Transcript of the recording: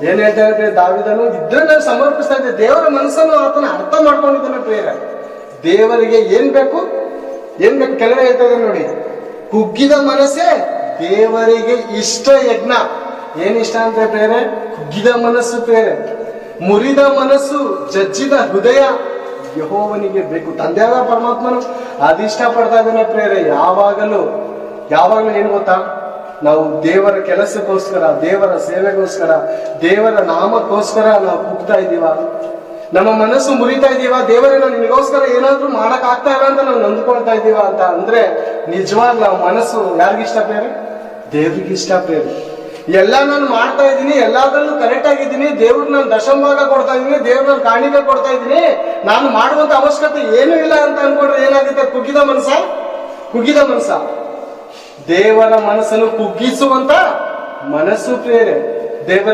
ಏನ್ ಹೇಳ್ತಾ ಇದ್ರೆ ದಾವಿದನು ಇದ್ರನ್ನ ಸಮರ್ಪಿಸ್ತಾ ಇದ್ದೆ. ದೇವರ ಮನಸ್ಸನ್ನು ಆತನ ಅರ್ಥ ಮಾಡ್ಕೊಂಡಿದ್ದಾನೆ ಪ್ರೇರ. ದೇವರಿಗೆ ಏನ್ ಬೇಕು ಕೆಳಗೆ ಹೇಳ್ತಾ ಇದ್ದಾನೆ ನೋಡಿ, ಕುಗ್ಗಿದ ಮನಸ್ಸೇ ದೇವರಿಗೆ ಇಷ್ಟ ಯಜ್ಞ. ಏನ್ ಇಷ್ಟ ಅಂತ ಪ್ರೇರೆ? ಕುಗ್ಗಿದ ಮನಸ್ಸು ಪ್ರೇರೆ, ಮುರಿದ ಮನಸ್ಸು, ಜಜ್ಜಿದ ಹೃದಯ ಯೆಹೋವನಿಗೆ ಬೇಕು. ತಂದೆಯಾದ ಪರಮಾತ್ಮನು ಅದಿಷ್ಟ ಪಡ್ತಾ ಇದ್ದಾನೆ ಪ್ರೇರೆ. ಯಾವಾಗಲೂ ಏನ್ ಗೊತ್ತಾ, ನಾವು ದೇವರ ಕೆಲಸಕ್ಕೋಸ್ಕರ, ದೇವರ ಸೇವೆಗೋಸ್ಕರ, ದೇವರ ನಾಮಕ್ಕೋಸ್ಕರ ನಾವು ಕುಗ್ತಾ ಇದ್ದೀವ, ನಮ್ಮ ಮನಸ್ಸು ಮುರಿತಾ ಇದೀವ, ದೇವರೇ ನಾನು ನಿನಗೋಸ್ಕರ ಏನಾದ್ರೂ ಮಾಡಕ್ ಆಗ್ತಾ ಇಲ್ಲ ಅಂತ ನಾವು ನೊಂದ್ಕೊಳ್ತಾ ಇದ್ದೀವ ಅಂತ ಅಂದ್ರೆ ನಿಜವಾಗ್ ನಾವು ಮನಸ್ಸು ಯಾರಿಗಿಷ್ಟ ಪ್ರೇರೆ? ದೇವ್ರಿಗಿಷ್ಟ ಪ್ರೇರೆ. ಎಲ್ಲ ನಾನು ಮಾಡ್ತಾ ಇದ್ದೀನಿ, ಎಲ್ಲಾದ್ರಲ್ಲೂ ಕರೆಕ್ಟ್ ಆಗಿದ್ದೀನಿ, ದೇವ್ರಿಗೆ ನಾನು ದಶಮಭಾಗ ಕೊಡ್ತಾ ಇದ್ದೀನಿ, ದೇವ್ರ ಕಾಣಿಕೆ ಕೊಡ್ತಾ ಇದ್ದೀನಿ, ನಾನು ಮಾಡುವಂತ ಅವಶ್ಯಕತೆ ಏನೂ ಇಲ್ಲ ಅಂತ ಅನ್ಕೊಂಡ್ರೆ ಏನಾಗುತ್ತೆ? ಕುಗ್ಗಿದ ಮನಸ್ಸ. ದೇವರ ಮನಸ್ಸನ್ನು ಕುಗ್ಗಿಸುವಂತ ಮನಸ್ಸು ಪ್ರೇರೆ. ದೇವರ